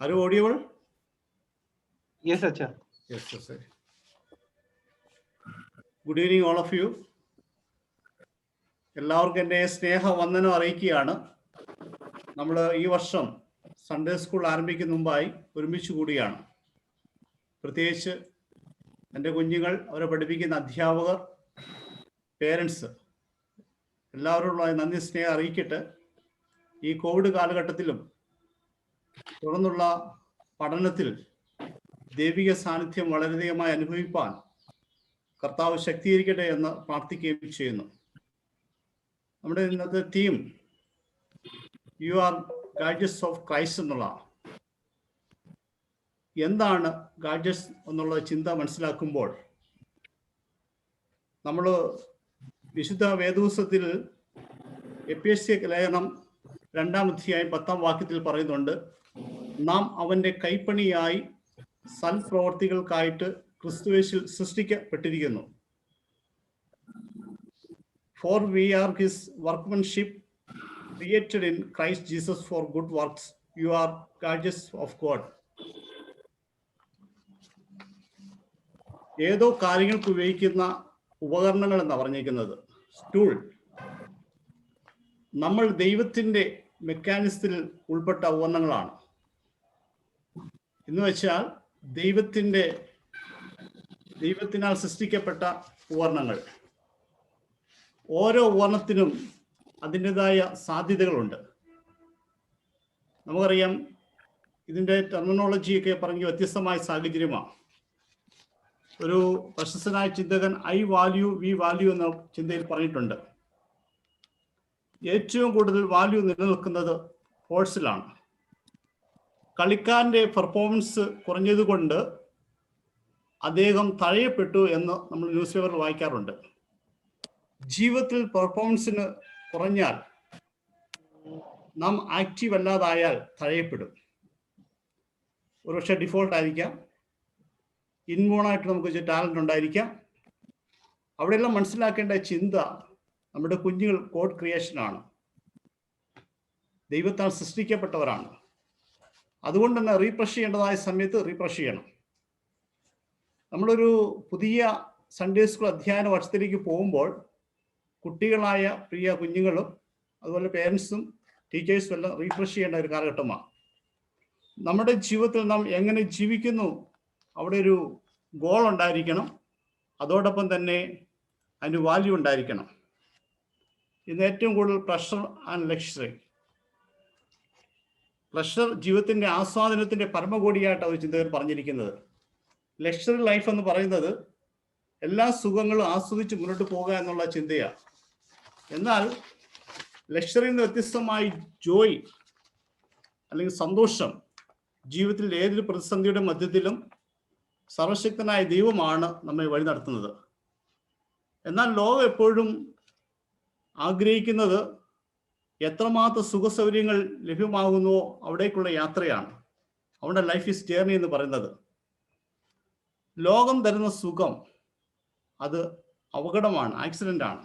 Are you audible? Yes, Acha. Yes, sir. Good evening, all of you. എല്ലാവർക്കും എൻ്റെ സ്നേഹവന്ദനം അറിയിക്കുകയാണ്. നമ്മൾ ഈ വർഷം സൺഡേ സ്കൂൾ ആരംഭിക്കുന്ന മുമ്പായി ഒരുമിച്ച് കൂടിയാണ്. പ്രത്യേകിച്ച് എൻ്റെ കുഞ്ഞുങ്ങൾ, അവരെ പഠിപ്പിക്കുന്ന അധ്യാപകർ, പേരൻസ് എല്ലാവരോടുള്ള നന്ദി സ്നേഹം അറിയിക്കട്ടെ. ഈ കോവിഡ് കാലഘട്ടത്തിലും തുടർന്നുള്ള പഠനത്തിൽ ദൈവിക സാന്നിധ്യം വളരെയധികമായി അനുഭവിപ്പാൻ കർത്താവ് ശക്തീകരിക്കട്ടെ എന്ന് പ്രാർത്ഥിക്കുകയും ചെയ്യുന്നു. നമ്മുടെ ഇന്നത്തെ theme you are gadgets of Christ എന്നുള്ളതാണ്. എന്താണ് ഗാഡ്ജസ് എന്നുള്ള ചിന്ത മനസ്സിലാക്കുമ്പോൾ നമ്മൾ വിശുദ്ധ വേദപുസ്തകത്തിൽ എഫേസ്യ ലേഖനം 2-ാം അധ്യായം 10-ാം വാക്യത്തിൽ പറയുന്നുണ്ട്, നാം അവൻ്റെ കൈപ്പണിയായി സൽപ്രവർത്തികൾക്കായിട്ട് ക്രിസ്തുവേശിൽ സൃഷ്ടിക്കപ്പെട്ടിരിക്കുന്നു. For we are his workmanship, created in Christ Jesus for good works. You are gadgets of God. ഏതോ കാര്യങ്ങൾക്ക് ഉപയോഗിക്കുന്ന ഉപകരണങ്ങൾ എന്നാണ് പറഞ്ഞിരിക്കുന്നത്. സ്റ്റൂൾ. നമ്മൾ ദൈവത്തിൻ്റെ മെക്കാനിസത്തിൽ ഉൾപ്പെട്ട ഉപകരണങ്ങളാണ്. എന്ന് വെച്ചാൽ ദൈവത്തിനാൽ സൃഷ്ടിക്കപ്പെട്ട ഉപകരണങ്ങൾ. ഓരോ ഉപകരണത്തിനും അതിൻ്റെതായ സാധ്യതകളുണ്ട്. നമുക്കറിയാം, ഇതിൻ്റെ ടെർമിനോളജിയൊക്കെ പറഞ്ഞ് വ്യത്യസ്തമായ സാഹചര്യമാണ്. ഒരു പ്രശസ്തനായ ചിന്തകൻ ഐ വാല്യൂ വി വാല്യൂ എന്ന ചിന്തയിൽ പറഞ്ഞിട്ടുണ്ട്, ഏറ്റവും കൂടുതൽ വാല്യൂ നിലനിൽക്കുന്നത് ഫോഴ്സിലാണ്. കളിക്കാരൻ്റെ പെർഫോമൻസ് കുറഞ്ഞതുകൊണ്ട് അദ്ദേഹം തഴയപ്പെട്ടു എന്ന് നമ്മൾ ന്യൂസ് പേപ്പറിൽ വായിക്കാറുണ്ട്. ജീവിതത്തിൽ പെർഫോമൻസിന് കുറഞ്ഞാൽ, നാം ആക്റ്റീവ് അല്ലാതായാൽ തഴയപ്പെടും. ഒരുപക്ഷെ ഡിഫോൾട്ട് ആയിരിക്കാം, ഇൻബോണായിട്ട് നമുക്ക് ടാലൻ്റ് ഉണ്ടായിരിക്കാം. അവിടെയെല്ലാം മനസ്സിലാക്കേണ്ട ചിന്ത, നമ്മുടെ കുഞ്ഞുങ്ങൾ ഗോഡ് ക്രിയേഷനാണ്, ദൈവത്താൽ സൃഷ്ടിക്കപ്പെട്ടവരാണ്. അതുകൊണ്ട് തന്നെ റീഫ്രഷ് ചെയ്യേണ്ടതായ സമയത്ത് റീഫ്രഷ് ചെയ്യണം. നമ്മളൊരു പുതിയ സൺഡേ സ്കൂൾ അധ്യയന വർഷത്തിലേക്ക് പോകുമ്പോൾ കുട്ടികളായ പ്രിയ കുഞ്ഞുങ്ങളും അതുപോലെ പേരൻസും ടീച്ചേഴ്സും എല്ലാം റീഫ്രഷ് ചെയ്യേണ്ട ഒരു കാലഘട്ടമാണ്. നമ്മുടെ ജീവിതത്തിൽ നാം എങ്ങനെ ജീവിക്കുന്നു, അവിടെ ഒരു ഗോൾ ഉണ്ടായിരിക്കണം. അതോടൊപ്പം തന്നെ അതിന് വാല്യൂ ഉണ്ടായിരിക്കണം. ഇന്ന് ഏറ്റവും കൂടുതൽ പ്രഷർ ആൻഡ് ലക്ഷറി. പ്രഷർ ജീവിതത്തിൻ്റെ ആസ്വാദനത്തിൻ്റെ പരമകോടിയായിട്ട് അവർ ചിന്തകൻ പറഞ്ഞിരിക്കുന്നത്. ലക്ഷറി ലൈഫ് എന്ന് പറയുന്നത് എല്ലാ സുഖങ്ങളും ആസ്വദിച്ച് മുന്നോട്ട് പോകുക എന്നുള്ള ചിന്തയാണ്. എന്നാൽ ലക്ഷറിയിൽ നിന്ന് വ്യത്യസ്തമായി ജോയ് അല്ലെങ്കിൽ സന്തോഷം, ജീവിതത്തിൽ ഏതൊരു പ്രതിസന്ധിയുടെ മധ്യത്തിലും സർവശക്തനായ ദൈവമാണ് നമ്മെ വഴി നടത്തുന്നത്. എന്നാൽ ലോകം എപ്പോഴും ആഗ്രഹിക്കുന്നത് എത്രമാത്രം സുഖസൗകര്യങ്ങൾ ലഭ്യമാകുന്നുവോ അവിടേക്കുള്ള യാത്രയാണ്. അവിടെ ലൈഫ് ഈസ് ജേർണി എന്ന് പറയുന്നത്. ലോകം തരുന്ന സുഖം അത് അപകടമാണ്, ആക്സിഡൻ്റ് ആണ്.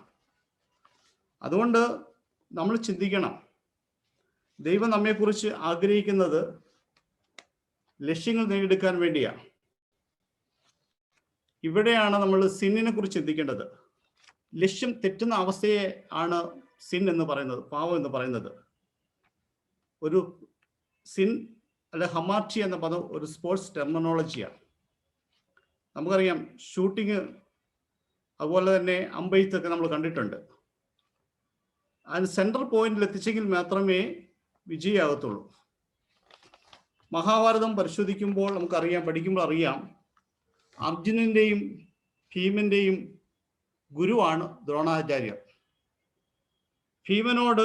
അതുകൊണ്ട് നമ്മൾ ചിന്തിക്കണം, ദൈവം നമ്മെക്കുറിച്ച് ആഗ്രഹിക്കുന്നത് ലക്ഷ്യങ്ങൾ നേടിയെടുക്കാൻ വേണ്ടിയാണ്. ഇവിടെയാണ് നമ്മൾ സിന്നിനെ കുറിച്ച് ചിന്തിക്കേണ്ടത്. ലക്ഷ്യം തെറ്റുന്ന അവസ്ഥയെ ആണ് സിൻ എന്ന് പറയുന്നത്, പാവം എന്ന് പറയുന്നത്. ഒരു സിൻ അല്ലെ ഹമാർച്ചി എന്ന പദം ഒരു സ്പോർട്സ് ടെർമിനോളജിയാണ്. നമുക്കറിയാം, ഷൂട്ടിങ് അതുപോലെ തന്നെ അമ്പെയ്ത്തൊക്കെ നമ്മൾ കണ്ടിട്ടുണ്ട്. അതിന് സെൻട്രൽ പോയിന്റിൽ എത്തിച്ചെങ്കിൽ മാത്രമേ വിജയമാകത്തുള്ളൂ. മഹാഭാരതം പരിശോധിക്കുമ്പോൾ നമുക്കറിയാം, പഠിക്കുമ്പോൾ അറിയാം, അർജുനൻ്റെയും ഭീമൻ്റെയും ഗുരുവാണ് ദ്രോണാചാര്യർ. ഭീമനോട്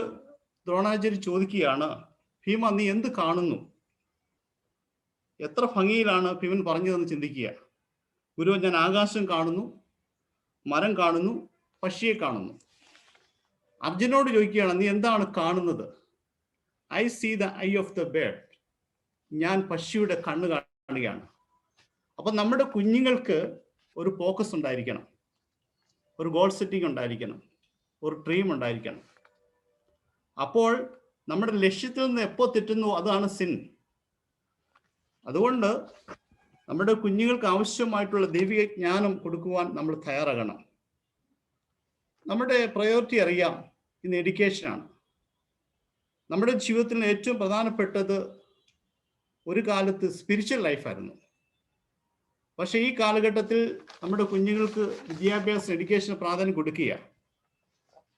ദ്രോണാചാര്യ ചോദിക്കുകയാണ്, ഭീമ നീ എന്ത് കാണുന്നു? എത്ര ഭംഗിയിലാണ് ഭീമൻ പറഞ്ഞതെന്ന് ചിന്തിക്കുക. ഗുരു, ഞാൻ ആകാശം കാണുന്നു, മരം കാണുന്നു, പക്ഷിയെ കാണുന്നു. അർജുനോട് ചോദിക്കുകയാണ്, നീ എന്താണ് കാണുന്നത്? I see the eye of the bird. ഞാൻ പക്ഷിയുടെ കണ്ണ് കാണുകയാണ്. അപ്പം നമ്മുടെ കുഞ്ഞുങ്ങൾക്ക് ഒരു ഫോക്കസ് ഉണ്ടായിരിക്കണം, ഒരു ഗോൾ സെറ്റിംഗ് ഉണ്ടായിരിക്കണം, ഒരു ഡ്രീം ഉണ്ടായിരിക്കണം. അപ്പോൾ നമ്മുടെ ലക്ഷ്യത്തിൽ നിന്ന് എപ്പോൾ തെറ്റുന്നു അതാണ് സിൻ. അതുകൊണ്ട് നമ്മുടെ കുഞ്ഞുങ്ങൾക്ക് ആവശ്യമായിട്ടുള്ള ദൈവിക ജ്ഞാനം കൊടുക്കുവാൻ നമ്മൾ തയ്യാറാകണം. നമ്മുടെ പ്രയോറിറ്റി അറിയാം, ഇന്ന് എഡ്യൂക്കേഷനാണ്. നമ്മുടെ ജീവിതത്തിൽ ഏറ്റവും പ്രധാനപ്പെട്ടത് ഒരു കാലത്ത് സ്പിരിച്വൽ ലൈഫായിരുന്നു. പക്ഷേ ഈ കാലഘട്ടത്തിൽ നമ്മുടെ കുഞ്ഞുങ്ങൾക്ക് വിദ്യാഭ്യാസം, എഡ്യൂക്കേഷന് പ്രാധാന്യം കൊടുക്കുക.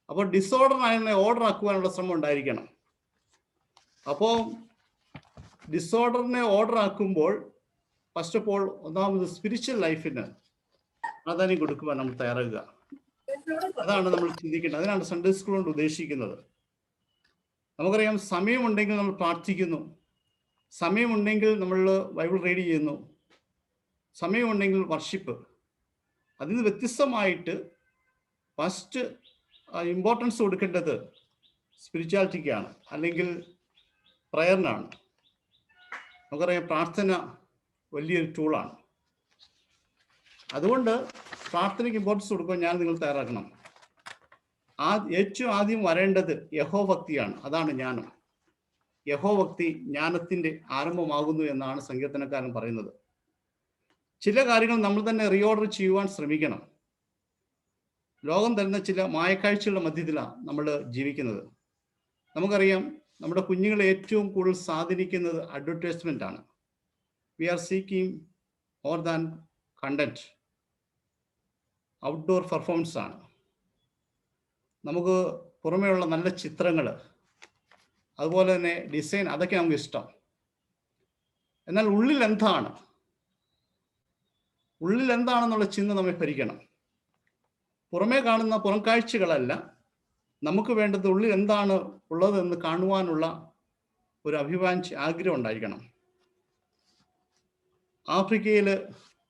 അപ്പോൾ ഡിസോർഡർ ആയതിനെ ഓർഡർ ആക്കുവാനുള്ള ശ്രമം ഉണ്ടായിരിക്കണം. അപ്പോൾ ഡിസോർഡറിനെ ഓർഡർ ആക്കുമ്പോൾ ഫസ്റ്റ് ഓഫ് ഓൾ ഒന്നാമത് സ്പിരിച്വൽ ലൈഫിന് പ്രാധാന്യം കൊടുക്കുവാൻ നമ്മൾ തയ്യാറാകുക. അതാണ് നമ്മൾ ചിന്തിക്കേണ്ടത്. അതിനാണ് സൺഡേ സ്കൂൾ കൊണ്ട് ഉദ്ദേശിക്കുന്നത്. നമുക്കറിയാം, സമയമുണ്ടെങ്കിൽ നമ്മൾ പ്രാർത്ഥിക്കുന്നു, സമയമുണ്ടെങ്കിൽ നമ്മൾ ബൈബിൾ റീഡ് ചെയ്യുന്നു, സമയമുണ്ടെങ്കിൽ വർഷിപ്പ്. അതിന് വ്യത്യസ്തമായിട്ട് ഫസ്റ്റ് ഇമ്പോർട്ടൻസ് കൊടുക്കേണ്ടത് സ്പിരിച്വാലിറ്റിക്കാണ്, അല്ലെങ്കിൽ പ്രയറിനാണ്. നമുക്കറിയാം, പ്രാർത്ഥന വലിയൊരു ടൂളാണ്. അതുകൊണ്ട് പ്രാർത്ഥനയ്ക്ക് ഇമ്പോർട്ടൻസ് കൊടുക്കാൻ നിങ്ങൾ തയ്യാറാക്കണം. ഏറ്റവും ആദ്യം വരേണ്ടത് യഹോഭക്തിയാണ്. അതാണ് ജ്ഞാനം. യഹോഭക്തി ജ്ഞാനത്തിൻ്റെ ആരംഭമാകുന്നു എന്നാണ് സങ്കീർത്തനക്കാരൻ പറയുന്നത്. ചില കാര്യങ്ങൾ നമ്മൾ തന്നെ റീഓർഡർ ചെയ്യുവാൻ ശ്രമിക്കണം. ലോകം തരുന്ന ചില മായക്കാഴ്ചകളുടെ മധ്യത്തിലാണ് നമ്മൾ ജീവിക്കുന്നത്. നമുക്കറിയാം, നമ്മുടെ കുഞ്ഞുങ്ങളെ ഏറ്റവും കൂടുതൽ സ്വാധീനിക്കുന്നത് അഡ്വർടൈസ്മെൻ്റ് ആണ്. We are seeking more than content. Outdoor performance ആണ്. നമുക്ക് പുറമേയുള്ള നല്ല ചിത്രങ്ങൾ, അതുപോലെ തന്നെ ഡിസൈൻ, അതൊക്കെ നമുക്ക് ഇഷ്ടം. എന്നാൽ ഉള്ളിൽ എന്താണെന്നുള്ള ചിന്ത നമ്മെ ഭരിക്കണം. പുറമേ കാണുന്ന പുറം കാഴ്ചകളല്ല, നമുക്ക് വേണ്ടത് ഉള്ളിൽ എന്താണ് ഉള്ളതെന്ന് കാണുവാനുള്ള ഒരു ആഗ്രഹം ഉണ്ടായിരിക്കണം. ആഫ്രിക്കയിൽ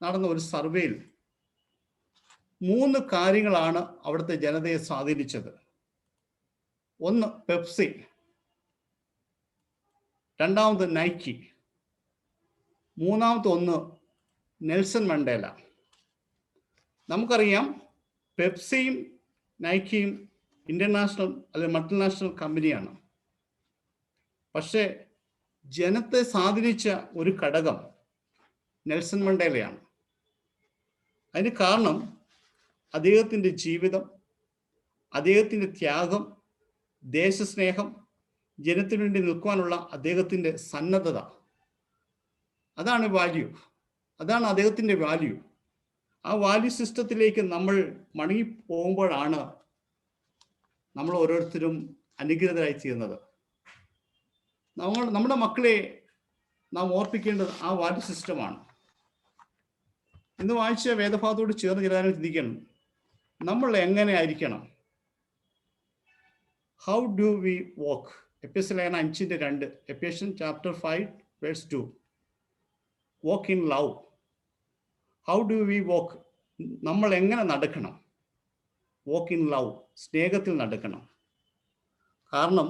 നടന്ന ഒരു സർവേയിൽ 3 കാര്യങ്ങളാണ് അവിടുത്തെ ജനതയെ സ്വാധീനിച്ചത്. ഒന്ന് പെപ്സി, രണ്ടാമത് നൈക്കി, മൂന്നാമത്തെ ഒന്ന് നെൽസൺ മണ്ടേല. നമുക്കറിയാം, പെപ്സിയും നൈക്കിയും ഇന്റർനാഷണൽ അല്ലെങ്കിൽ മൾട്ടിനാഷണൽ കമ്പനിയാണ്. പക്ഷേ ജനത്തെ സ്വാധീനിച്ച ഒരു ഘടകം നെൽസൺ മണ്ടേലയാണ്. അതിന് കാരണം അദ്ദേഹത്തിൻ്റെ ജീവിതം, അദ്ദേഹത്തിൻ്റെ ത്യാഗം, ദേശസ്നേഹം, ജനത്തിനു വേണ്ടി നിൽക്കുവാനുള്ള അദ്ദേഹത്തിൻ്റെ സന്നദ്ധത. അതാണ് വാല്യൂ. അതാണ് അദ്ദേഹത്തിൻ്റെ വാല്യൂ. ആ വാല്യൂ സിസ്റ്റത്തിലേക്ക് നമ്മൾ മടങ്ങി പോകുമ്പോഴാണ് നമ്മൾ ഓരോരുത്തരും അനുഗ്രഹീതരായി തീരുന്നത്. നമ്മുടെ മക്കളെ നാം ഓർപ്പിക്കേണ്ടത് ആ വാല്യൂ സിസ്റ്റമാണ്. ഇന്ന് വായിച്ച വേദഭാഗത്തോട് ചേർന്ന് ചില കാര്യങ്ങൾ ചിന്തിക്കണം. നമ്മൾ എങ്ങനെ ആയിരിക്കണം? How do we walk? എഫേസ്യർ ലേഖനം 5:2, Ephesian chapter 5:2. Walk in love. How do we walk? നമ്മൾ എങ്ങനെ നടക്കണം? വാക്ക് ഇൻ ലവ്, സ്നേഹത്തിൽ നടക്കണം. കാരണം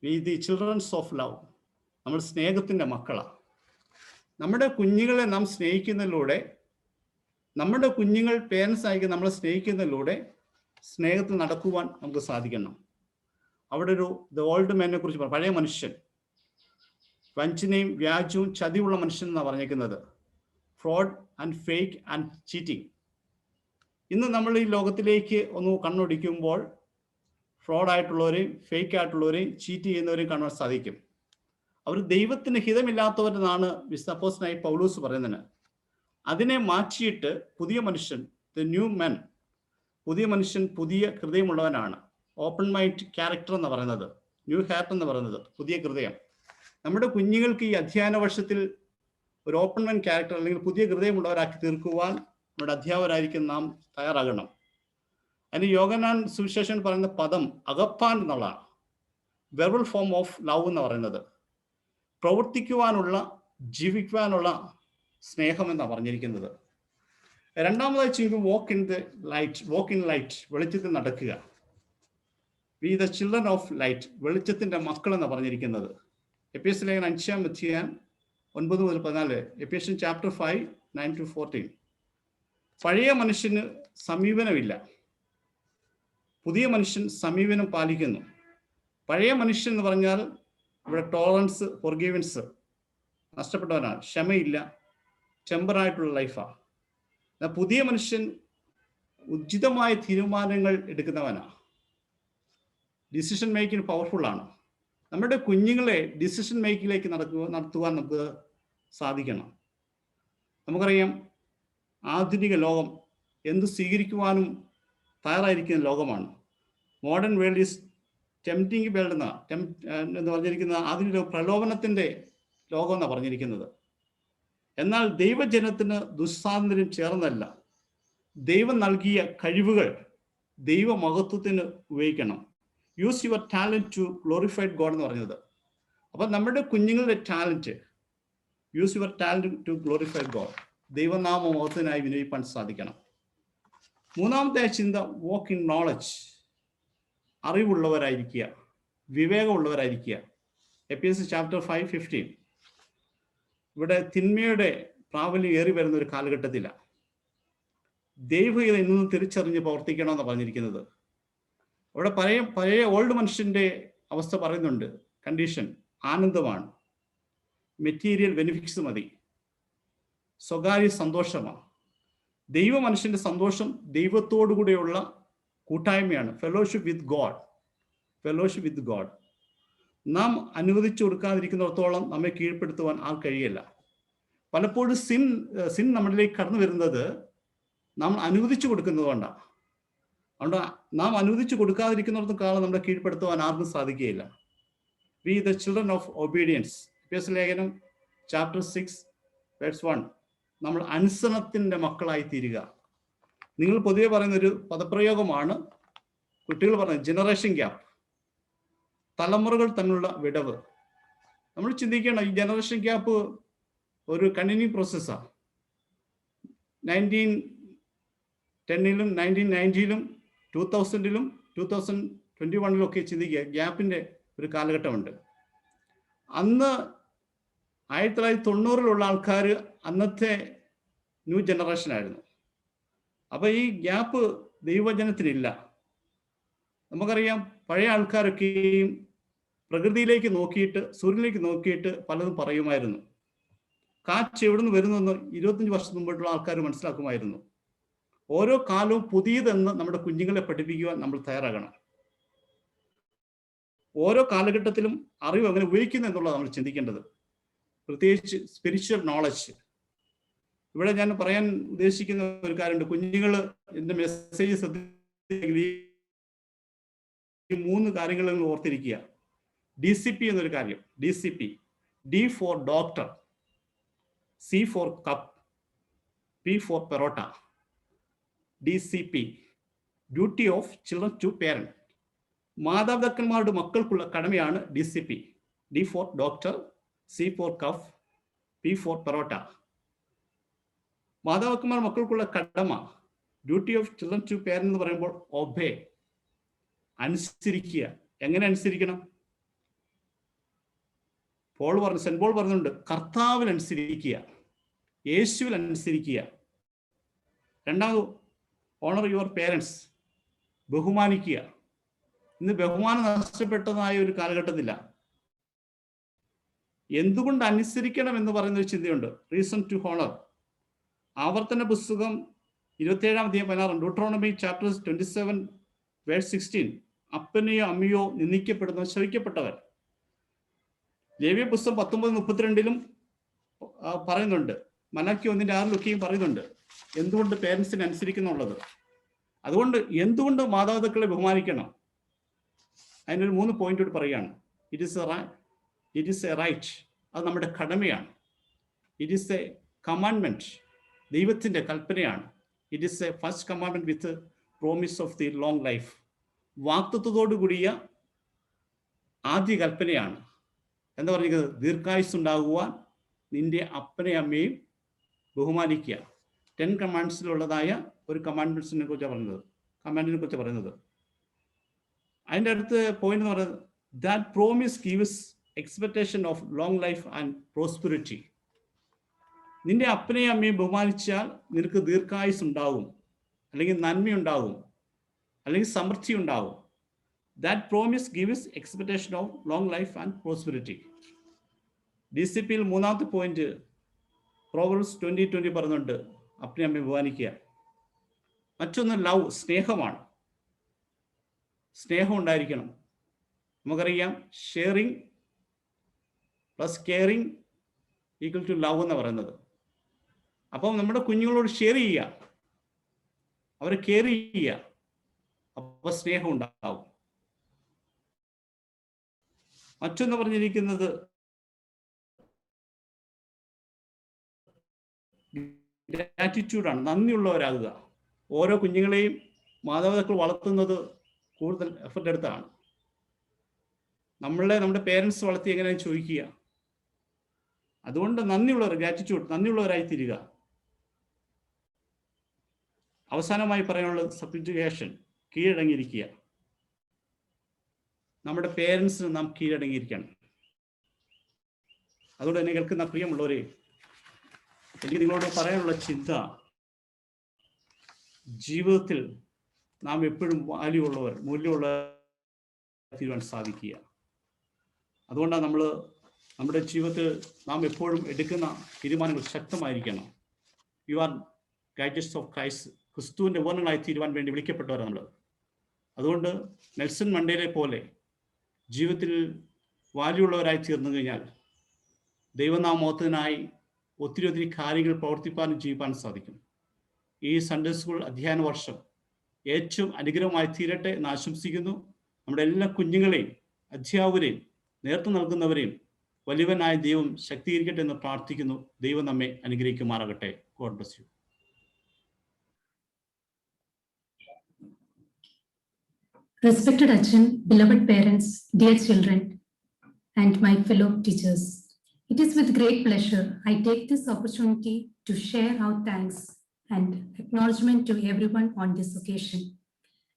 we the children's of love, നമ്മൾ സ്നേഹത്തിൻ്റെ മക്കളാണ്. നമ്മുടെ കുഞ്ഞുങ്ങളെ നാം സ്നേഹിക്കുന്നതിലൂടെ, നമ്മുടെ കുഞ്ഞുങ്ങൾ പേരൻസ് ആയിരിക്കും നമ്മളെ സ്നേഹിക്കുന്നതിലൂടെ സ്നേഹത്തിൽ നടക്കുവാൻ നമുക്ക് സാധിക്കണം. അവിടെ ഒരു ദ ഓൾഡ് മാനെ കുറിച്ച് പറഞ്ഞു, പഴയ മനുഷ്യൻ, വഞ്ചനയും വ്യാജവും ചതിവുള്ള മനുഷ്യൻ എന്നാണ് പറഞ്ഞേക്കുന്നത്. Fraud and fake and cheating. ഇന്ന് നമ്മൾ ഈ ലോകത്തിലേക്ക് ഒന്ന് കണ്ണൊടിക്കുമ്പോൾ ഫ്രോഡായിട്ടുള്ളവരെയും ഫേക്ക് ആയിട്ടുള്ളവരെയും ചീറ്റ് ചെയ്യുന്നവരെയും കാണാൻ സാധിക്കും. അവർ ദൈവത്തിന് ഹിതമില്ലാത്തവരെന്നാണ് അപ്പോസ്തലനായ പൗലോസ് പറയുന്നത്. അതിനെ മാറ്റിയിട്ട് പുതിയ മനുഷ്യൻ, ദ ന്യൂ മെൻ, പുതിയ മനുഷ്യൻ പുതിയ ഹൃദയമുള്ളവനാണ്. ഓപ്പൺ മൈൻഡ് ക്യാരക്ടർ എന്ന് പറയുന്നത്, ന്യൂ ഹാർട്ട് എന്ന് പറയുന്നത്, പുതിയ ഹൃദയം. നമ്മുടെ കുഞ്ഞുങ്ങൾക്ക് ഈ അധ്യയന വർഷത്തിൽ ഒരു ഓപ്പൺ മൈൻഡ് ക്യാരക്ടർ അല്ലെങ്കിൽ പുതിയ ഹൃദയമുള്ളവരാക്കി തീർക്കുവാൻ നമ്മുടെ അധ്യാപകരായിരിക്കും നാം തയ്യാറാകണം. അതിന് യോഹന്നാൻ സുവിശേഷൻ പറയുന്ന പദം അഗപ്പാൻ എന്നുള്ളതാണ്. വെർബൽ ഫോം ഓഫ് ലവ് എന്ന് പറയുന്നത് പ്രവർത്തിക്കുവാനുള്ള, ജീവിക്കുവാനുള്ള സ്നേഹം എന്നാണ് പറഞ്ഞിരിക്കുന്നത്. രണ്ടാമതായി ചെയ്യുമ്പോൾ walk in the light. Walk in light, വെളിച്ചത്തിൽ നടക്കുക. We the children of light, വെളിച്ചത്തിൻ്റെ മക്കൾ എന്നാണ് പറഞ്ഞിരിക്കുന്നത്. എഫേസ്യർ ലേഖനം 5:9-14, എഫേഷ്യൻ ചാപ്റ്റർ 5:9-14. പഴയ മനുഷ്യന് സമീപനമില്ല, പുതിയ മനുഷ്യൻ സമീപനം പാലിക്കുന്നു. പഴയ മനുഷ്യൻ എന്ന് പറഞ്ഞാൽ ഇവിടെ ടോളറൻസ്, ഫോർഗീവൻസ്, നഷ്ടപ്പെട്ടവനാണ്. ക്ഷമയില്ല, ടെമ്പറായിട്ടുള്ള ലൈഫാണ്. പുതിയ മനുഷ്യൻ ഉചിതമായ തീരുമാനങ്ങൾ എടുക്കുന്നവനാണ്. Decision making പവർഫുള്ളാണ്. നമ്മുടെ കുഞ്ഞുങ്ങളെ ഡിസിഷൻ മേക്കിങ്ങിലേക്ക് നടത്തുവാൻ നമുക്ക് സാധിക്കണം. നമുക്കറിയാം, ആധുനിക ലോകം എന്ത് സ്വീകരിക്കുവാനും തയ്യാറായിരിക്കുന്ന ലോകമാണ്. Modern world is tempting world എന്ന് പറഞ്ഞിരിക്കുന്ന ആധുനിക പ്രലോഭനത്തിൻ്റെ ലോകം എന്നാണ് പറഞ്ഞിരിക്കുന്നത്. എന്നാൽ ദൈവജനത്തിന് ദുസ്വാതന്ത്ര്യം ചേർന്നല്ല. ദൈവം നൽകിയ കഴിവുകൾ ദൈവമഹത്വത്തിന് ഉപയോഗിക്കണം. Use your talent to glorified God എന്ന് പറഞ്ഞത്. അപ്പം നമ്മുടെ കുഞ്ഞുങ്ങളുടെ talent, use your talent to glorified God, ദൈവനാമ മഹത്വത്തിനായി വിനിയോഗിക്കാൻ സാധിക്കണം. മൂന്നാമത്തെ ചിന്ത, വോക്ക് ഇൻ നോളജ്, അറിവുള്ളവരായിരിക്കുക, വിവേകമുള്ളവരായിരിക്കുക. എഫേസ്യർ ചാപ്റ്റർ 5:15. ഇവിടെ തിന്മയുടെ പ്രാബല്യം ഏറി വരുന്ന ഒരു കാലഘട്ടത്തിലാണ്. ദൈവഹിതം ഇന്നും തിരിച്ചറിഞ്ഞ് പ്രവർത്തിക്കണമെന്ന് പറഞ്ഞിരിക്കുന്നത്. അവിടെ പഴയ ഓൾഡ് മനുഷ്യൻ്റെ അവസ്ഥ പറയുന്നുണ്ട്. കണ്ടീഷൻ ആനന്ദമാണ്, മെറ്റീരിയൽ ബെനിഫിറ്റ്സ് മതി, സ്വകാര്യ സന്തോഷമാണ്. ദൈവ മനുഷ്യൻ്റെ സന്തോഷം ദൈവത്തോടു കൂടെയുള്ള കൂട്ടായ്മയാണ്. Fellowship with God, fellowship with God. നാം അനുവദിച്ചു കൊടുക്കാതിരിക്കുന്നിടത്തോളം നമ്മെ കീഴ്പ്പെടുത്തുവാൻ കഴിയില്ല. പലപ്പോഴും സിൻ നമ്മളിലേക്ക് കടന്നു വരുന്നത് നമ്മൾ അനുവദിച്ചു കൊടുക്കുന്നത് കൊണ്ടാണ്. അതുകൊണ്ട് നാം അനുവദിച്ചു കൊടുക്കാതിരിക്കുന്നിടത്തും കാലം നമ്മളെ കീഴ്പ്പെടുത്തുവാൻ ആർക്കും സാധിക്കുകയില്ല. We the children of obedience. എഫേസ്യർ ലേഖനം ചാപ്റ്റർ 6:1. നമ്മൾ അനുസരണത്തിൻ്റെ മക്കളായി തീരുക. നിങ്ങൾ പൊതുവെ പറയുന്നൊരു പദപ്രയോഗമാണ്, കുട്ടികൾ പറയുന്നത് ജനറേഷൻ ഗ്യാപ്പ്, തലമുറകൾ തമ്മിലുള്ള വിടവ്. നമ്മൾ ചിന്തിക്കണം, ഈ ജനറേഷൻ ഗ്യാപ്പ് ഒരു കണ്ടിന്യൂ പ്രോസസ്സാണ്. 1910-ലും 1990-ലും 2000-ലും 2021-ലും ഒക്കെ ചിന്തിക്കുക, ഗ്യാപ്പിൻ്റെ ഒരു കാലഘട്ടമുണ്ട്. അന്ന് 1990-ലുള്ള ആൾക്കാർ അന്നത്തെ ന്യൂ ജനറേഷനായിരുന്നു. അപ്പോൾ ഈ ഗ്യാപ്പ് ദൈവജനത്തിനില്ല. നമുക്കറിയാം, പഴയ ആൾക്കാരൊക്കെയും പ്രകൃതിയിലേക്ക് നോക്കിയിട്ട്, സൂര്യനിലേക്ക് നോക്കിയിട്ട് പലതും പറയുമായിരുന്നു. കാറ്റ് എവിടെ നിന്ന് വരുന്നെന്ന് 25 വർഷം മുമ്പോട്ടുള്ള ആൾക്കാർ മനസ്സിലാക്കുമായിരുന്നു. ഓരോ കാലവും പുതിയതെന്ന് നമ്മുടെ കുഞ്ഞുങ്ങളെ പഠിപ്പിക്കുവാൻ നമ്മൾ തയ്യാറാകണം. ഓരോ കാലഘട്ടത്തിലും അറിവ് എങ്ങനെ ഉപയോഗിക്കുന്നു എന്നുള്ളത് നമ്മൾ ചിന്തിക്കേണ്ടത്. പ്രത്യേകിച്ച് സ്പിരിച്വൽ നോളജ്. ഇവിടെ ഞാൻ പറയാൻ ഉദ്ദേശിക്കുന്ന ഒരു കാര്യമുണ്ട്. കുഞ്ഞുങ്ങൾ എൻ്റെ മെസ്സേജ് ശ്രദ്ധിച്ചെങ്കിൽ ഈ 3 കാര്യങ്ങൾ നിങ്ങൾ ഓർത്തിരിക്കുക. DCP എന്നൊരു കാര്യം. DCP, D for doctor, C for cup, P for parotta. DCP, duty of children to parent. മാതാപിതാക്കന്മാരുടെ മക്കൾക്കുള്ള കടമയാണ് DCP. D for doctor, C for cough, P for parotta. മാതാപിതാക്കന്മാർ മക്കൾക്കുള്ള കടമ, duty of children to parent എന്ന് പറയുമ്പോൾ ഒബേ, അനുസരിക്കുക. എങ്ങനെ അനുസരിക്കണം? സെന്റ് പോൾ പറഞ്ഞിട്ടുണ്ട്, കർത്താവിൽ അനുസരിക്കുക, യേശുവിൽ അനുസരിക്കുക. രണ്ടാമത്, ഓണർ യുവർ പേരൻസ്, ബഹുമാനിക്കുക. ഇന്ന് ബഹുമാനം നഷ്ടപ്പെട്ടതായ ഒരു കാലഘട്ടത്തില്ല. എന്തുകൊണ്ട് അനുസരിക്കണം എന്ന് പറയുന്ന ഒരു ചിന്തയുണ്ട്. Reason to honour. ആവർത്തന പുസ്തകം 27-16, ഡ്യൂട്രോണമി ചാപ്റ്റർ 27:16. അപ്പനെയോ അമ്മയോ നിന്ദിക്കപ്പെടുന്നവർ ശവിക്കപ്പെട്ടവർ. ലേവ്യ പുസ്തകം 19:32 പറയുന്നുണ്ട്. മലാക്കി 1:6 പറയുന്നുണ്ട് എന്തുകൊണ്ട് പേരൻസിനെ അനുസരിക്കുന്നുള്ളത്. അതുകൊണ്ട് എന്തുകൊണ്ട് മാതാപിതാക്കളെ ബഹുമാനിക്കണം? അതിനൊരു 3 പോയിന്റ് പറയുകയാണ്. ഇറ്റ് ഈസ് എ റൈറ്റ്, അത് നമ്മുടെ കടമയാണ്. ഇറ്റ് ഈസ് എ കമാൻഡ്മെന്റ്, ദൈവത്തിൻ്റെ കൽപ്പനയാണ്. It is a first commandment with promise of the long life, വാക്തത്വത്തോടു കൂടിയ ആദ്യ കൽപ്പനയാണ്. എന്താ പറഞ്ഞിരിക്കുന്നത്? ദീർഘായുസ്സുണ്ടാകുവാൻ നിന്റെ അപ്പനെയും അമ്മയും ബഹുമാനിക്കുക. 10 കമാൻഡ്സിലുള്ളതായ ഒരു കമാൻഡ്മെന്റ്സിനെ കുറിച്ച് പറയുന്നത്. അതിൻ്റെ അടുത്ത് പോയിന്റ് എന്ന് പറയുന്നത്, that promise gives expectation of long life and prosperity. നിന്റെ അപ്പനെയും അമ്മയും ബഹുമാനിച്ചാൽ നിനക്ക് ദീർഘായുസ് ഉണ്ടാകും, അല്ലെങ്കിൽ നന്മയുണ്ടാകും, അല്ലെങ്കിൽ സമൃദ്ധി ഉണ്ടാകും. That promise gives expectation of long life and prosperity. DCP-യിൽ മൂന്നാമത്തെ പോയിന്റ് Proverbs 20:20 പറഞ്ഞുണ്ട്, അപ്പനെ അമ്മയെ ബഹുമാനിക്കുക. മറ്റൊന്ന് ലവ്, സ്നേഹമാണ്. സ്നേഹം ഉണ്ടായിരിക്കണം. നമുക്കറിയാം, sharing plus caring equal to love എന്ന് പറയുന്നത്. അപ്പം നമ്മുടെ കുഞ്ഞുങ്ങളോട് ഷെയർ ചെയ്യുക, അവരെ കെയർ ചെയ്യുക, അപ്പോൾ സ്നേഹം ഉണ്ടാവും. മറ്റൊന്ന് പറഞ്ഞിരിക്കുന്നത് ഗ്രാറ്റിറ്റ്യൂഡാണ്, നന്ദിയുള്ളവരാകുക. ഓരോ കുഞ്ഞുങ്ങളെയും മാതാപിതാക്കൾ വളർത്തുന്നത് കൂടുതൽ എഫർട്ട് എടുത്താണ്. നമ്മുടെ പേരൻസ് വളർത്തി എങ്ങനെയാണ് ചോദിക്കുക. അതുകൊണ്ട് നന്ദിയുള്ളവർ, ഗ്രാറ്റിറ്റ്യൂഡ്, നന്ദിയുള്ളവരായി തീരുക. അവസാനമായി പറയാനുള്ളത് സബ്ജുഗേഷൻ, കീഴടങ്ങിയിരിക്കുക. നമ്മുടെ പേരൻസിന് നാം കീഴടങ്ങിയിരിക്കണം. അതുകൊണ്ട് തന്നെ കേൾക്കുന്ന പ്രിയമുള്ളവരെ, എനിക്ക് നിങ്ങളോട് പറയാനുള്ള ചിന്ത, ജീവിതത്തിൽ നാം എപ്പോഴും മൂല്യമുള്ളവർ തീരുവാൻ സാധിക്കുക. അതുകൊണ്ടാണ് നമ്മുടെ ജീവിതത്തിൽ നാം എപ്പോഴും എടുക്കുന്ന തീരുമാനങ്ങൾ ശക്തമായിരിക്കണം. യു ആർ ഗൈഡേഴ്സ് ഓഫ് ക്രൈസ്റ്റ്, ക്രിസ്തുവിൻ്റെ ഉപകരണങ്ങളായി തീരുവാൻ വേണ്ടി വിളിക്കപ്പെട്ടവരാണ് നമ്മൾ. അതുകൊണ്ട് നെൽസൺ മണ്ടേലെ പോലെ ജീവിതത്തിൽ വാല്യുള്ളവരായി തീർന്നു കഴിഞ്ഞാൽ ദൈവനാമോഹത്തിനായി ഒത്തിരി കാര്യങ്ങൾ പ്രവർത്തിപ്പാനും ജീവിപ്പാനും സാധിക്കും. ഈ സൺഡേ സ്കൂൾ അധ്യയന വർഷം ഏറ്റവും അനുഗ്രഹമായി തീരട്ടെ എന്ന് ആശംസിക്കുന്നു. നമ്മുടെ എല്ലാ കുഞ്ഞുങ്ങളെയും അധ്യാപകരെയും നേതൃത്വം നൽകുന്നവരെയും വലിയവനായ ദൈവം ശക്തീകരിക്കട്ടെ എന്ന് പ്രാർത്ഥിക്കുന്നു. ദൈവം നമ്മെ അനുഗ്രഹിക്കുമാറാകട്ടെ. God bless you. Respected Achan, beloved parents, dear children, and my fellow teachers, it is with great pleasure I take this opportunity to share our thanks and acknowledgement to everyone on this occasion.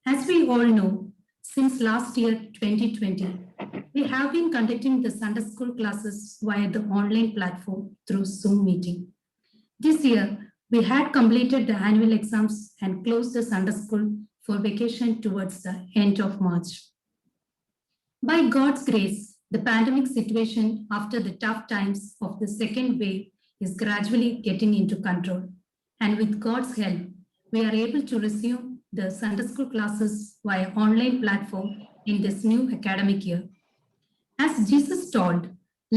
As we all know, since last year 2020, we have been conducting the Sunday school classes via the online platform through Zoom meeting. This year, we had completed the annual exams and closed the Sunday school for vacation towards the end of March. By God's grace, the pandemic situation after the tough times of the second wave is gradually getting into control. And with God's help, we are able to resume the Sunday school classes via online platform in this new academic year. As Jesus told,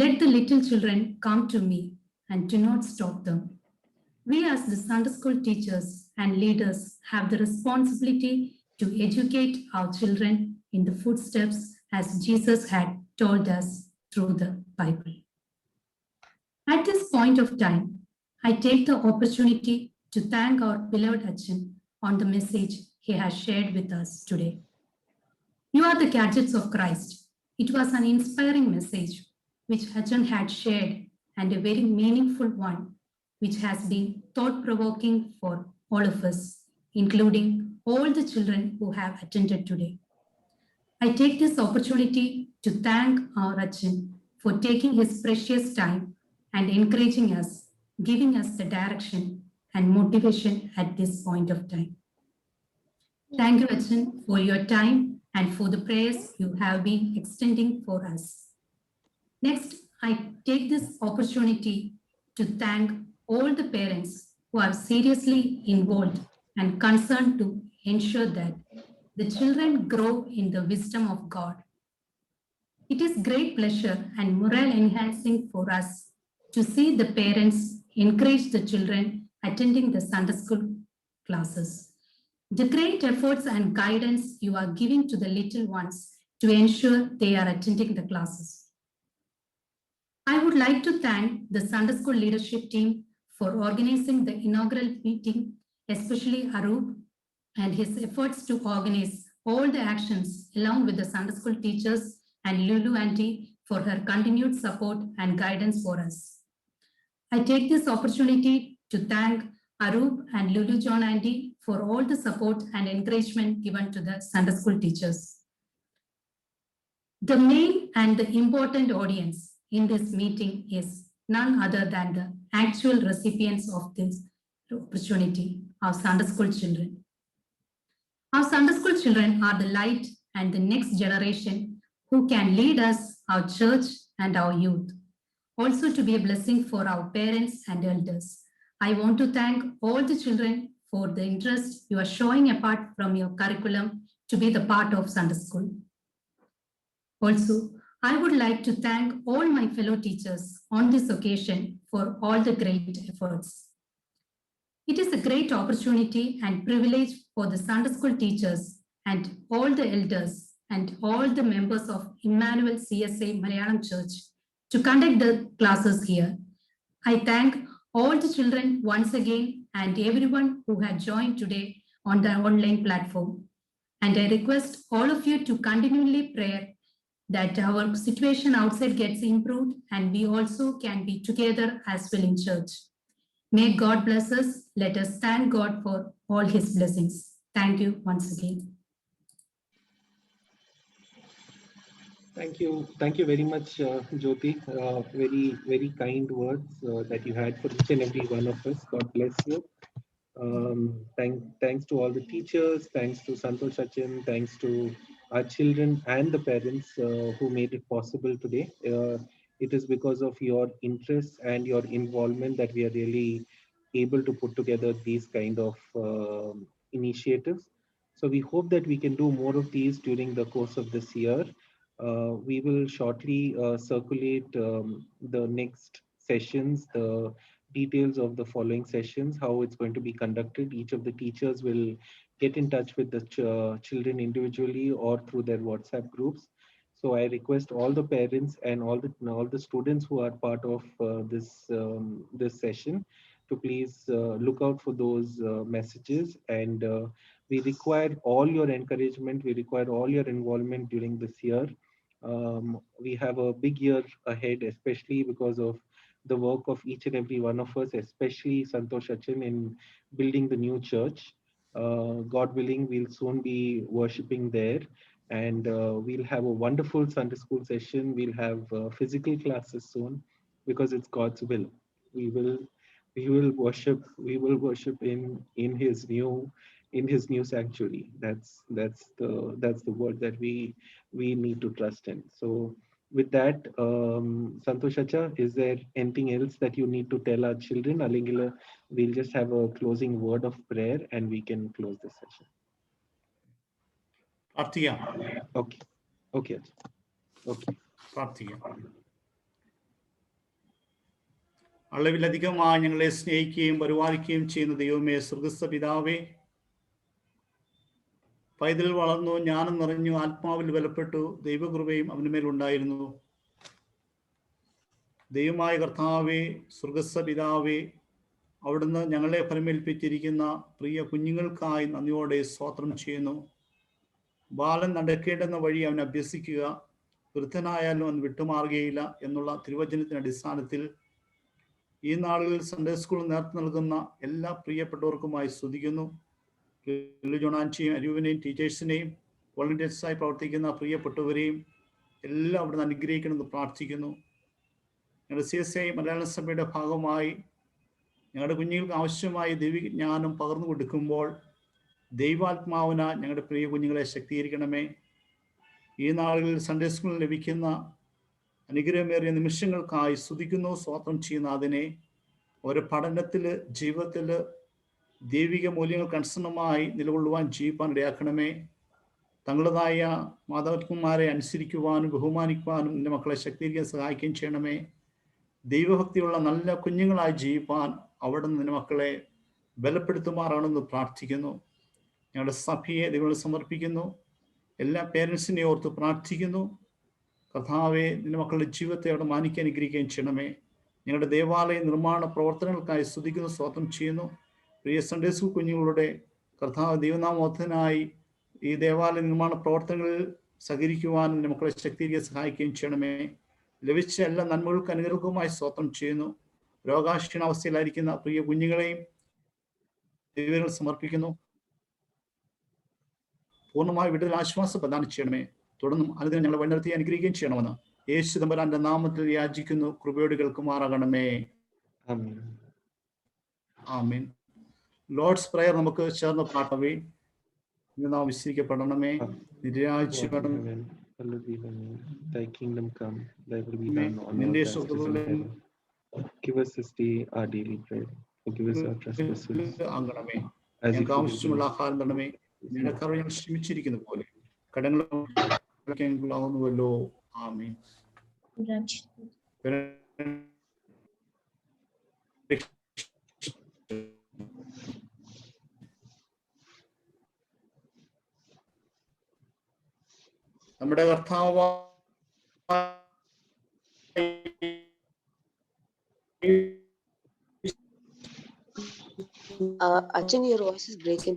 "Let the little children come to me and do not stop them." We as the Sunday school teachers and leaders have the responsibility to educate our children in the footsteps as Jesus had told us through the Bible. At this point of time, I take the opportunity to thank our beloved Achan on the message he has shared with us today. You are the gadgets of Christ. It was an inspiring message which Achan had shared, and a very meaningful one, which has been thought-provoking for all of us, including all the children who have attended today. I take this opportunity to thank our Achan for taking his precious time and encouraging us, giving us the direction and motivation at this point of time. Thank you, Achan, for your time and for the prayers you have been extending for us. Next, I take this opportunity to thank all the parents who are seriously involved and concerned to ensure that the children grow in the wisdom of God. It is great pleasure and morale enhancing for us to see the parents encourage the children attending the Sunday school classes. The great efforts and guidance you are giving to the little ones to ensure they are attending the classes. I would like to thank the Sunday school leadership team for organizing the inaugural meeting, especially Arup and his efforts to organize all the actions along with the Sunday school teachers and Lulu auntie for her continued support and guidance for us. I take this opportunity to thank Arup and Lulu John auntie for all the support and encouragement given to the Sunday school teachers. The main and the important audience in this meeting is none other than the actual recipients of this opportunity, our Sunday school children. Our Sunday school children are the light and the next generation who can lead us, our church and our youth. also to be a blessing for our parents and elders. I want to thank all the children for the interest you are showing apart from your curriculum to be the part of Sunday school. Also, I would like to thank all my fellow teachers on this occasion for all the great efforts. It is a great opportunity and privilege for the Sunday school teachers and all the elders and all the members of Emmanuel CSA Malayalam Church to conduct the classes here. I thank all the children once again and everyone who had joined today on the online platform. And I request all of you to continually pray that our situation outside gets improved and we also can be together as well in church. May God bless us. Let us thank God for all his blessings. Thank you once again. Thank you very much, Jyoti. Very kind words that you had for each and every one of us. God bless you. Thanks to all the teachers, thanks to Santosh Sachin, thanks to our children and the parents who made it possible today. It is because of your interest and your involvement that we are really able to put together these kind of initiatives. So we hope that we can do more of these during the course of this year. We will shortly circulate the next sessions, the details of the following sessions, how it's going to be conducted. Each of the teachers will get in touch with the children individually or through their WhatsApp groups. So I request all the parents and all the students who are part of this session to please look out for those messages, and we require all your encouragement. We require all your involvement during this year. We have a big year ahead, especially because of the work of each and every one of us, especially Santosh Sachin in building the new church. God willing, we'll soon be worshipping there, and we'll have a wonderful Sunday school session. We'll have physical classes soon, because it's God's will. We will worship in his new sanctuary. That's the word that we need to trust in. So with that, Santosh Acha, is there anything else that you need to tell our children? Alingila, we'll just have a closing word of prayer and we can close this session. പ്രാർത്ഥിക്കാം. Okay. Okay. Okay. പ്രാർത്ഥിക്കാം. അളവിലധികമായി ഞങ്ങളെ സ്നേഹിക്കുകയും പരിപാലിക്കുകയും ചെയ്യുന്ന ദൈവമേ, സ്വർഗ്ഗസ്ഥ പിതാവേ, പൈതൽ വളർന്നു, ജ്ഞാനം നിറഞ്ഞു, ആത്മാവിൽ ബലപ്പെട്ടു, ദൈവകൃപയും അവനുമേലുണ്ടായിരുന്നു. ദൈവമായ കർത്താവേ, സ്വർഗ്ഗസ്ഥ പിതാവേ, അവിടുന്ന് ഞങ്ങളെ ഫലമേൽപ്പിച്ചിരിക്കുന്ന പ്രിയ കുഞ്ഞുങ്ങൾക്കായി നന്ദിയോടെ സ്തോത്രം ചെയ്യുന്നു. ബാലൻ നടക്കേണ്ടെന്ന വഴി അവൻ അഭ്യസിക്കുക, വൃദ്ധനായാലും അവൻ വിട്ടുമാറുകയില്ല എന്നുള്ള തിരുവചനത്തിന്റെ അടിസ്ഥാനത്തിൽ ഈ നാളുകളിൽ സൺഡേ സ്കൂൾ നേതൃത്വം നൽകുന്ന എല്ലാ പ്രിയപ്പെട്ടവർക്കുമായി സ്തുതിക്കുന്നു. ജോണാൻചിയും അരൂപിനെയും ടീച്ചേഴ്സിനെയും വോളണ്ടിയേഴ്സായി പ്രവർത്തിക്കുന്ന പ്രിയപ്പെട്ടവരെയും എല്ലാം അവിടുന്ന് അനുഗ്രഹിക്കണമെന്ന് പ്രാർത്ഥിക്കുന്നു. ഞങ്ങളുടെ CSA മലയാള സഭയുടെ ഭാഗമായി ഞങ്ങളുടെ കുഞ്ഞുങ്ങൾക്ക് ആവശ്യമായ ദൈവിക ജ്ഞാനം പകർന്നു കൊടുക്കുമ്പോൾ ദൈവാത്മാവിന ഞങ്ങളുടെ പ്രിയ കുഞ്ഞുങ്ങളെ ശക്തീകരിക്കണമേ. ഈ നാളുകളിൽ സൺഡേ സ്കൂളിൽ ലഭിക്കുന്ന അനുഗ്രഹമേറിയ നിമിഷങ്ങൾക്കായി സ്തുതിക്കുന്നു, സ്തോത്രം ചെയ്യുന്ന അതിനെ ഒരു പഠനത്തിൽ, ജീവിതത്തിൽ ദൈവിക മൂല്യങ്ങൾക്ക് അനുസരണമായി നിലകൊള്ളുവാൻ ജീവിപ്പാൻ ഇടയാക്കണമേ. തങ്ങളുടേതായ മാതാപിതാക്കന്മാരെ അനുസരിക്കുവാനും ബഹുമാനിക്കുവാനും നിന്റെ മക്കളെ ശക്തീകരിക്കാൻ സഹായിക്കുകയും ചെയ്യണമേ. ദൈവഭക്തിയുള്ള നല്ല കുഞ്ഞുങ്ങളായി ജീവിപ്പാൻ അവിടെ നിന്ന് നിന്റെ മക്കളെ ബലപ്പെടുത്തുമാറാണെന്ന് പ്രാർത്ഥിക്കുന്നു. ഞങ്ങളുടെ സഭയെ ദൈവങ്ങളെ സമർപ്പിക്കുന്നു. എല്ലാ പേരൻസിനെ ഓർത്ത് പ്രാർത്ഥിക്കുന്നു. കർത്താവെ, നിന്റെ മക്കളുടെ ജീവിതത്തെ അവിടെ മാനിക്കാൻ അനുഗ്രഹിക്കുകയും ചെയ്യണമേ. ഞങ്ങളുടെ ദേവാലയ നിർമ്മാണ പ്രവർത്തനങ്ങൾക്കായി സ്തുതിക്കുന്നു, സ്തോത്രം ചെയ്യുന്നു. പ്രിയ സൺഡേ സ്കൂൾ കുഞ്ഞുങ്ങളുടെ കർത്താവ് ദൈവനാമത്തിനായി ഈ ദേവാലയ നിർമ്മാണ പ്രവർത്തനങ്ങളിൽ സഹകരിക്കുവാനും നിന്റെ മക്കളെ ശക്തീകരിക്കാൻ സഹായിക്കുകയും ചെയ്യണമേ. ലഭിച്ച എല്ലാ നന്മകൾക്ക് അനുഗ്രഹവുമായി സ്തോത്രം ചെയ്യുന്നു. രോഗാക്ഷീണാവസ്ഥയിലായിരിക്കുന്ന പ്രിയ കുഞ്ഞുങ്ങളെയും ദൈവങ്ങൾ സമർപ്പിക്കുന്നു. പൂർണ്ണമായി വിടുതൽ ആശ്വാസം പ്രദാനം ചെയ്യണമേ. തുടർന്നും അനുദിനം ഞങ്ങളെ വഴിനടത്തി അനുഗ്രഹിക്കുകയും ചെയ്യണമെന്ന് യേശു തമ്പുരാന്റെ നാമത്തിൽ യാചിക്കുന്നു. കൃപയോട് കേൾക്കുമാറാകണമേ. ആമേൻ. ലോർഡ്സ് പ്രയർ നമുക്ക് ചേർന്ന് പാടവേ. നാം വിശ്വസിക്കപ്പെടണമേ. നിരാജ്യപ്പെടണം. Hallowed be thy name. Thy kingdom come. Thy will be done on നിന്റെ earth as it is in heaven. Give us this day our daily bread. Forgive us our trespasses, ആകണമേ. as ഞങ്ങൾക്ക് we forgive ആവശ്യമുള്ള those. ആഹാരം തരണമേ. നിനക്കറിവ് ഞങ്ങൾ ക്ഷമിച്ചിരിക്കുന്ന പോലെ കടങ്ങളാവുന്നുവല്ലോ. ആമേൻ. നമ്മുടെ കർത്താവ് Achin, your voice is breaking.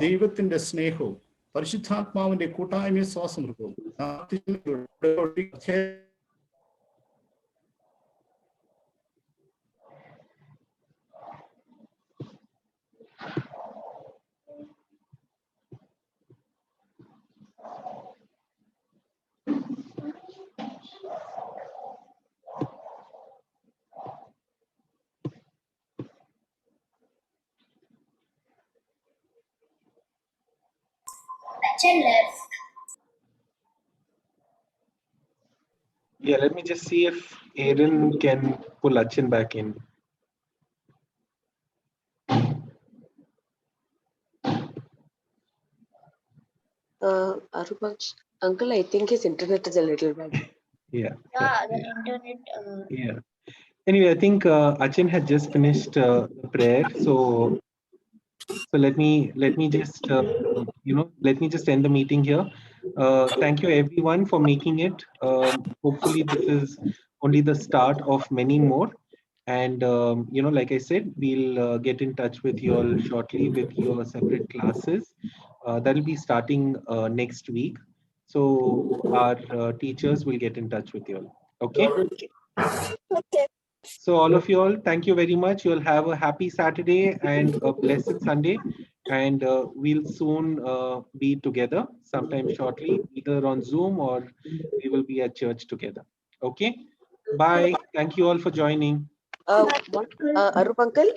ദൈവത്തിന്റെ സ്നേഹവും പരിശുദ്ധാത്മാവിന്റെ കൂട്ടായ്മ സ്വാസമൃതവും Yeah, let me just see if Aaron can pull Achin back in. Arupaksh, uncle, I think his internet is a little bad. Yeah. Yeah, the internet. Yeah. Anyway, I think Achin had just finished the prayer, so let me just let me just end the meeting here. Thank you everyone for making it. Hopefully this is only the start of many more, and like I said, we'll get in touch with you all shortly with your separate classes. That'll be starting next week, so our teachers will get in touch with you all. Okay. So all of you all, thank you very much. You'll have a happy Saturday and a blessed Sunday. And we'll soon be together sometime shortly, either on Zoom or we will be at church together. Okay. Bye. Thank you all for joining. Arup uncle?